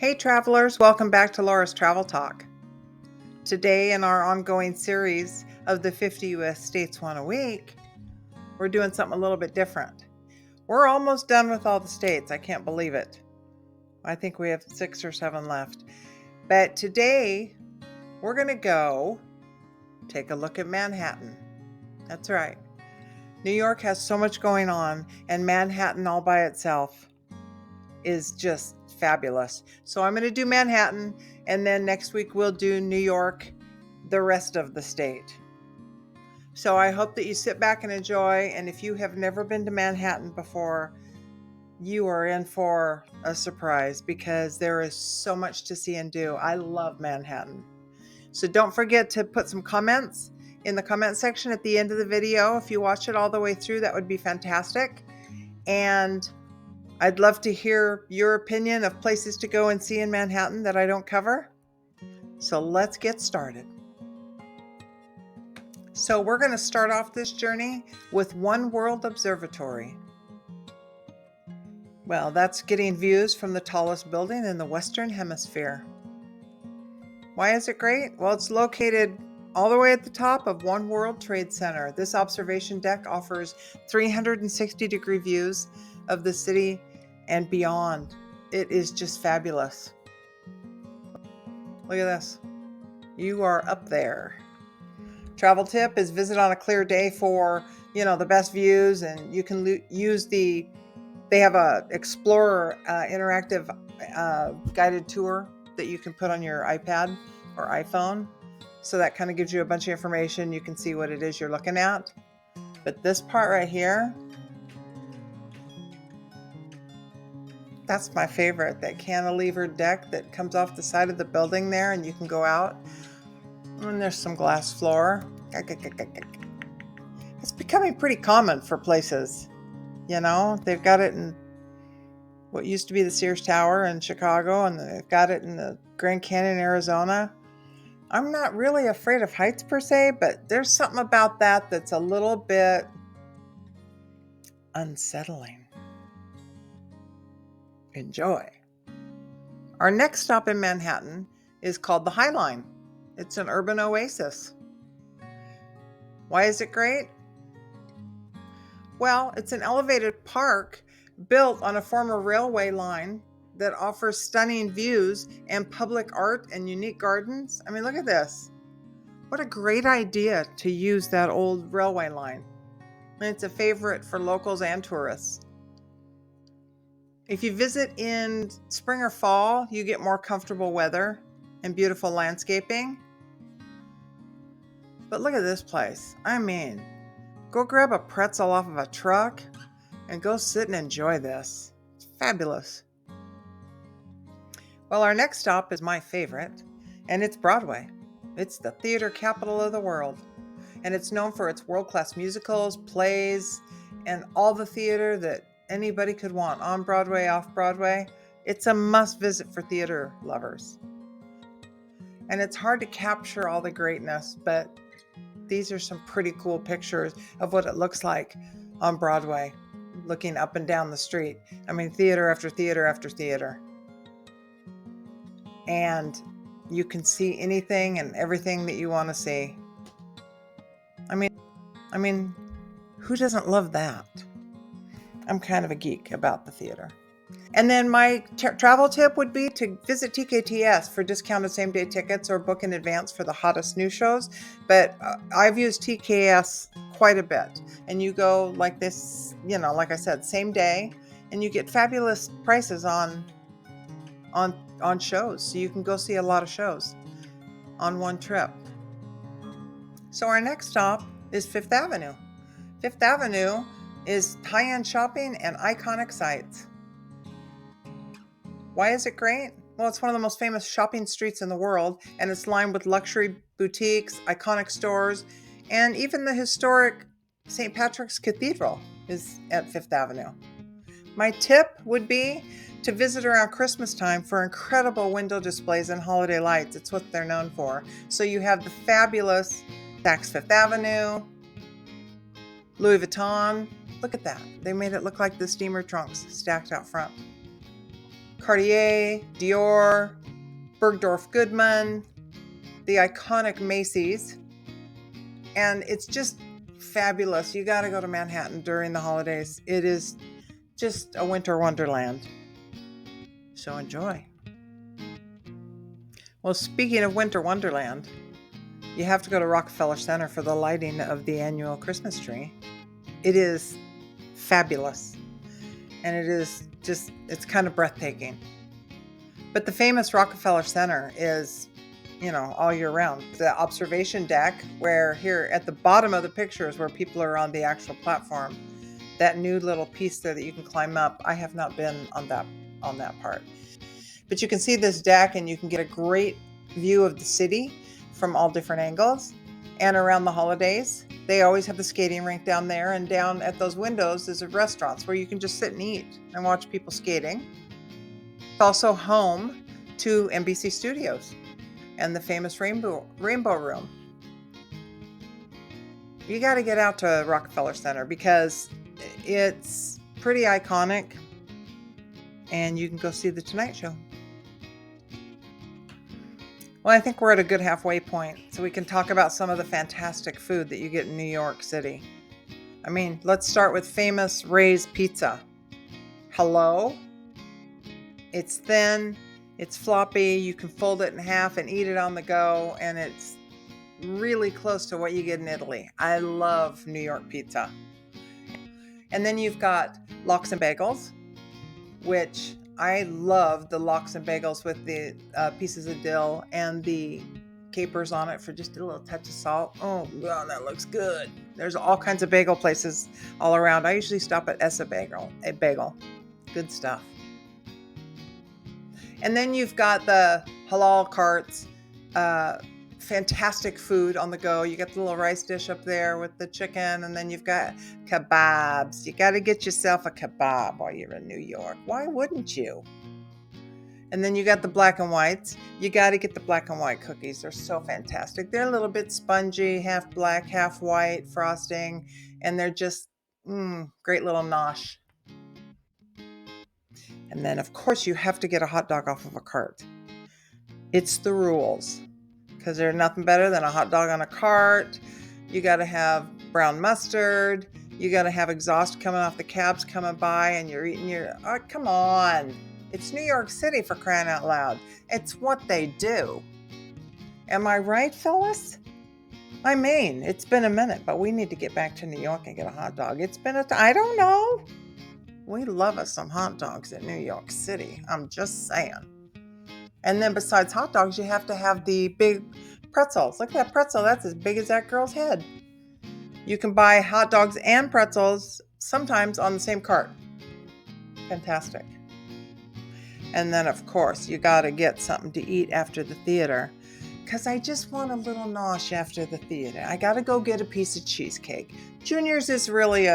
Hey travelers, welcome back to Laura's Travel Talk. Today in our ongoing series of the 50 US States One a Week, we're doing something a little bit different. We're almost done with all the states. I can't believe it. I think we have 6 or 7 left. But today we're going to go take a look at Manhattan. That's right. New York has so much going on, and Manhattan all by itself is just fabulous. So I'm going to do Manhattan, and then next week we'll do New York, the rest of the state. So I hope that you sit back and enjoy, and if you have never been to Manhattan before, you are in for a surprise because there is so much to see and do. I love Manhattan. So don't forget to put some comments in the comment section at the end of the video. If you watch it all the way through, that would be fantastic. And I'd love to hear your opinion of places to go and see in Manhattan that I don't cover. So let's get started. So we're going to start off this journey with World Observatory. Well, that's getting views from the tallest building in the Western Hemisphere. Why is it great? Well, it's located all the way at the top of One World Trade Center. This observation deck offers 360-degree views of the city and beyond. It is just fabulous. Look at this. You are up there. Travel tip is visit on a clear day for, the best views, and you can use they have a Explorer interactive guided tour that you can put on your iPad or iPhone. So that kind of gives you a bunch of information. You can see what it is you're looking at. But this part right here, that's my favorite, that cantilever deck that comes off the side of the building there, and you can go out. And there's some glass floor. It's becoming pretty common for places. They've got it in what used to be the Sears Tower in Chicago, and they've got it in the Grand Canyon, Arizona. I'm not really afraid of heights per se, but there's something about that that's a little bit unsettling. Enjoy. Our next stop in Manhattan is called the Highline. It's an urban oasis. Why is it great? Well, it's an elevated park built on a former railway line that offers stunning views and public art and unique gardens. I mean, look at this. What a great idea to use that old railway line. And it's a favorite for locals and tourists. If you visit in spring or fall, you get more comfortable weather and beautiful landscaping. But look at this place. I mean, go grab a pretzel off of a truck and go sit and enjoy this. It's fabulous. Well, our next stop is my favorite, and it's Broadway. It's the theater capital of the world, and it's known for its world-class musicals, plays, and all the theater that anybody could want, on Broadway, off Broadway. It's a must visit for theater lovers. And it's hard to capture all the greatness, but these are some pretty cool pictures of what it looks like on Broadway, looking up and down the street. I mean, theater after theater after theater. And you can see anything and everything that you want to see. I mean, who doesn't love that? I'm kind of a geek about the theater. And then my travel tip would be to visit TKTS for discounted same-day tickets or book in advance for the hottest new shows. But I've used TKS quite a bit. And you go like this, like I said, same day, and you get fabulous prices on shows. So you can go see a lot of shows on one trip. So our next stop is Fifth Avenue. Fifth Avenue is high-end shopping and iconic sites. Why is it great? Well, it's one of the most famous shopping streets in the world, and it's lined with luxury boutiques, iconic stores, and even the historic St. Patrick's Cathedral is at Fifth Avenue. My tip would be to visit around Christmas time for incredible window displays and holiday lights. It's what they're known for. So you have the fabulous Saks Fifth Avenue, Louis Vuitton. Look at that. They made it look like the steamer trunks stacked out front. Cartier, Dior, Bergdorf Goodman, the iconic Macy's, and it's just fabulous. You got to go to Manhattan during the holidays. It is just a winter wonderland. So enjoy. Well, speaking of winter wonderland, you have to go to Rockefeller Center for the lighting of the annual Christmas tree. It is fabulous, and it's kind of breathtaking. But the famous Rockefeller Center is, all year round. The observation deck, where here at the bottom of the picture is where people are on the actual platform. That new little piece there that you can climb up. I have not been on that part. But you can see this deck and you can get a great view of the city from all different angles. And around the holidays, they always have the skating rink down there, and down at those windows is restaurants where you can just sit and eat and watch people skating. It's also home to NBC Studios and the famous Rainbow Room. You got to get out to Rockefeller Center because it's pretty iconic, and you can go see The Tonight Show. Well, I think we're at a good halfway point, so we can talk about some of the fantastic food that you get in New York City. I mean, let's start with famous Ray's Pizza. Hello? It's thin, it's floppy, you can fold it in half and eat it on the go, and it's really close to what you get in Italy. I love New York pizza. And then you've got lox and bagels, which I love the lox and bagels with the pieces of dill and the capers on it for just a little touch of salt. Oh, God, that looks good. There's all kinds of bagel places all around. I usually stop at Essa Bagel. Good stuff. And then you've got the halal carts, fantastic food on the go. You got the little rice dish up there with the chicken, and then you've got kebabs. You got to get yourself a kebab while you're in New York. Why wouldn't you? And then you got the black and whites. You got to get the black and white cookies. They're so fantastic. They're a little bit spongy, half black, half white frosting, and they're just great little nosh. And then, of course, you have to get a hot dog off of a cart. It's the rules, because there's nothing better than a hot dog on a cart. You got to have brown mustard. You got to have exhaust coming off the cabs coming by, and you're eating come on. It's New York City, for crying out loud. It's what they do. Am I right, Phyllis? I mean, it's been a minute, but we need to get back to New York and get a hot dog. It's been I don't know. We love us some hot dogs in New York City. I'm just saying. And then besides hot dogs, you have to have the big pretzels. Look at that pretzel. That's as big as that girl's head. You can buy hot dogs and pretzels sometimes on the same cart. Fantastic. And then, of course, you got to get something to eat after the theater, because I just want a little nosh after the theater. I got to go get a piece of cheesecake. Junior's is really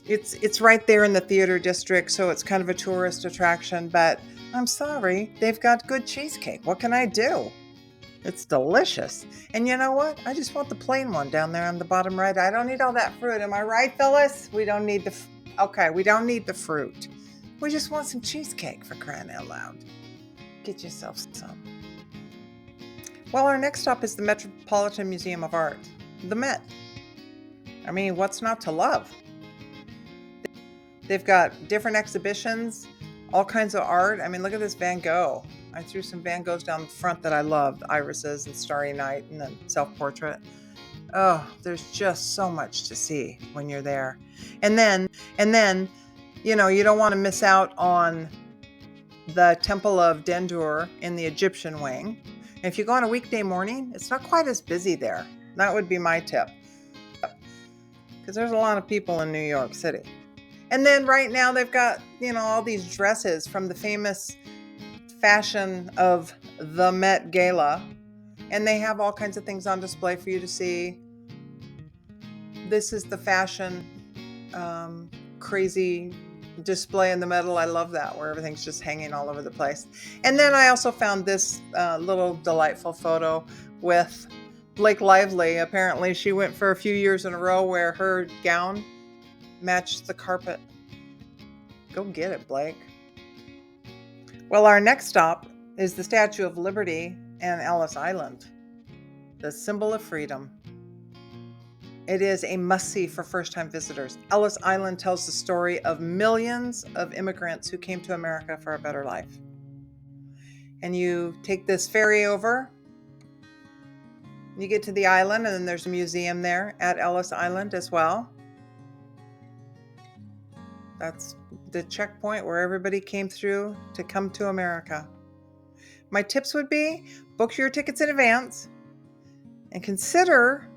it's right there in the theater district, so it's kind of a tourist attraction, but I'm sorry, they've got good cheesecake. What can I do? It's delicious. And you know what? I just want the plain one down there on the bottom right. I don't need all that fruit. Am I right, Phyllis? We don't need we don't need the fruit. We just want some cheesecake, for crying out loud. Get yourself some. Well, our next stop is the Metropolitan Museum of Art, the Met. I mean, what's not to love? They've got different exhibitions, all kinds of art. I mean, look at this Van Gogh. I threw some Van Goghs down the front that I loved, irises and Starry Night and then self-portrait. Oh, there's just so much to see when you're there. And then, you don't want to miss out on the Temple of Dendur in the Egyptian wing. And if you go on a weekday morning, it's not quite as busy there. That would be my tip. Because there's a lot of people in New York City. And then right now they've got, all these dresses from the famous fashion of the Met Gala. And they have all kinds of things on display for you to see. This is the fashion crazy display in the middle. I love that, where everything's just hanging all over the place. And then I also found this little delightful photo with Blake Lively. Apparently she went for a few years in a row where her gown matched the carpet. Go get it, Blake. Well, our next stop is the Statue of Liberty and Ellis Island, the symbol of freedom. It is a must-see for first-time visitors. Ellis Island tells the story of millions of immigrants who came to America for a better life. And you take this ferry over, you get to the island, and then there's a museum there at Ellis Island as well. That's the checkpoint where everybody came through to come to America. My tips would be book your tickets in advance and consider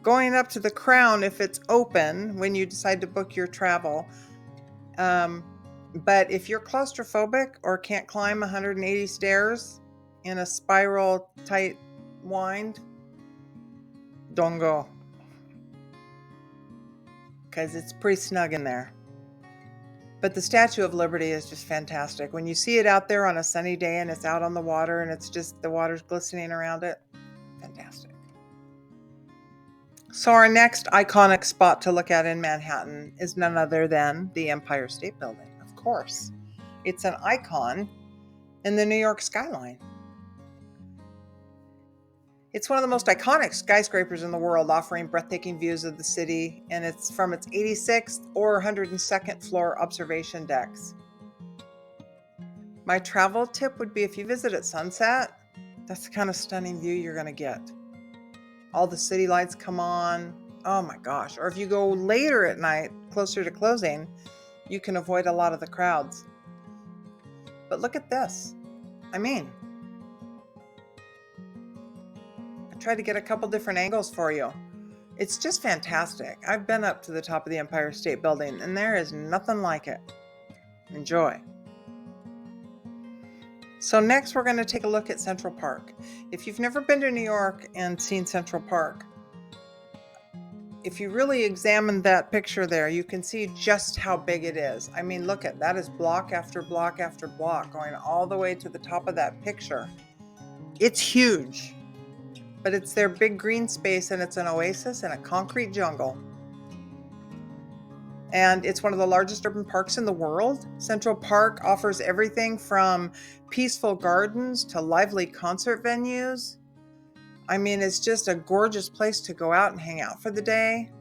going up to the Crown if it's open when you decide to book your travel. But if you're claustrophobic or can't climb 180 stairs in a spiral tight wind, don't go, because it's pretty snug in there. But the Statue of Liberty is just fantastic. When you see it out there on a sunny day and it's out on the water and it's just the water's glistening around it, fantastic. So our next iconic spot to look at in Manhattan is none other than the Empire State Building, of course. It's an icon in the New York skyline. It's one of the most iconic skyscrapers in the world, offering breathtaking views of the city, and it's from its 86th or 102nd floor observation decks. My travel tip would be if you visit at sunset, that's the kind of stunning view you're going to get. All the city lights come on. Oh my gosh. Or if you go later at night, closer to closing, you can avoid a lot of the crowds. But look at this. I tried to get a couple different angles for you. It's just fantastic. I've been up to the top of the Empire State Building, and there is nothing like it. Enjoy. So next we're going to take a look at Central Park. If you've never been to New York and seen Central Park, if you really examine that picture there, you can see just how big it is. Look at that, is block after block after block going all the way to the top of that picture. It's huge, but it's their big green space, and it's an oasis in a concrete jungle. And it's one of the largest urban parks in the world. Central Park offers everything from peaceful gardens to lively concert venues. It's just a gorgeous place to go out and hang out for the day.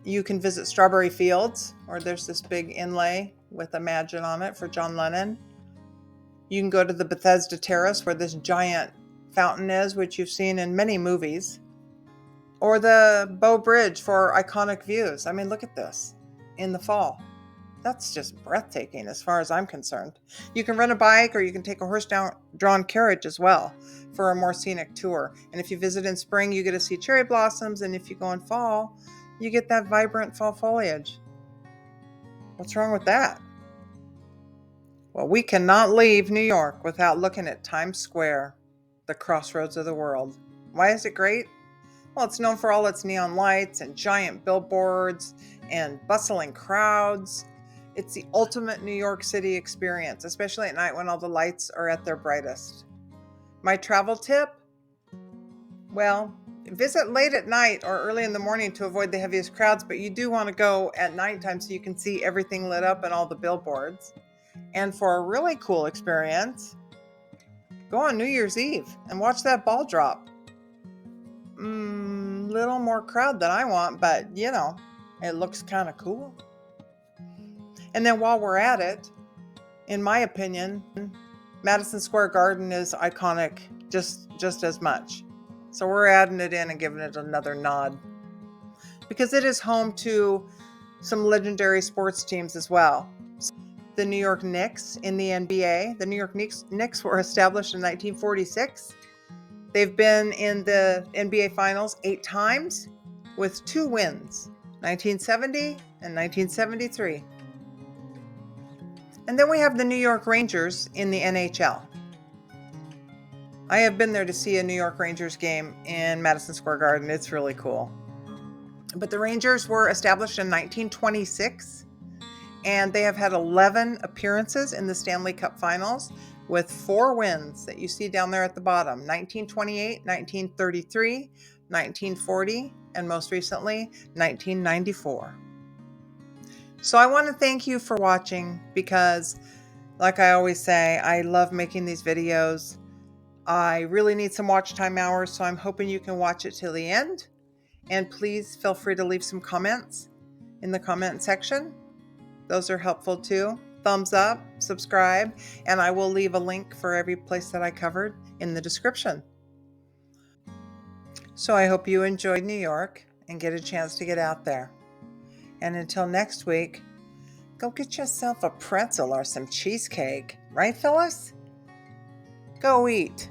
You can visit Strawberry Fields, or there's this big inlay with Imagine on it for John Lennon. You can go to the Bethesda Terrace, where this giant fountain is, which you've seen in many movies. Or the Bow Bridge for iconic views. Look at this in the fall. That's just breathtaking as far as I'm concerned. You can rent a bike, or you can take a horse-drawn carriage as well for a more scenic tour. And if you visit in spring, you get to see cherry blossoms. And if you go in fall, you get that vibrant fall foliage. What's wrong with that? Well, we cannot leave New York without looking at Times Square, the crossroads of the world. Why is it great? Well, it's known for all its neon lights and giant billboards and bustling crowds. It's the ultimate New York City experience, especially at night when all the lights are at their brightest. My travel tip? Well, visit late at night or early in the morning to avoid the heaviest crowds, but you do want to go at nighttime so you can see everything lit up and all the billboards. And for a really cool experience, go on New Year's Eve and watch that ball drop. Little more crowd than I want, but it looks kind of cool. And then while we're at it, in my opinion, Madison Square Garden is iconic just as much. So we're adding it in and giving it another nod, because it is home to some legendary sports teams as well. The New York Knicks in the NBA. The New York Knicks were established in 1946. They've been in the NBA Finals 8 times with 2 wins, 1970 and 1973. And then we have the New York Rangers in the NHL. I have been there to see a New York Rangers game in Madison Square Garden. It's really cool. But the Rangers were established in 1926, and they have had 11 appearances in the Stanley Cup Finals, with 4 wins that you see down there at the bottom: 1928, 1933, 1940, and most recently, 1994. So I want to thank you for watching, because Like I always say, I love making these videos. I really need some watch time hours, so I'm hoping you can watch it till the end. And please feel free to leave some comments in the comment section. Those are helpful too. Thumbs up, subscribe, and I will leave a link for every place that I covered in the description. So I hope you enjoyed New York and get a chance to get out there. And until next week, go get yourself a pretzel or some cheesecake. Right, Phyllis? Go eat.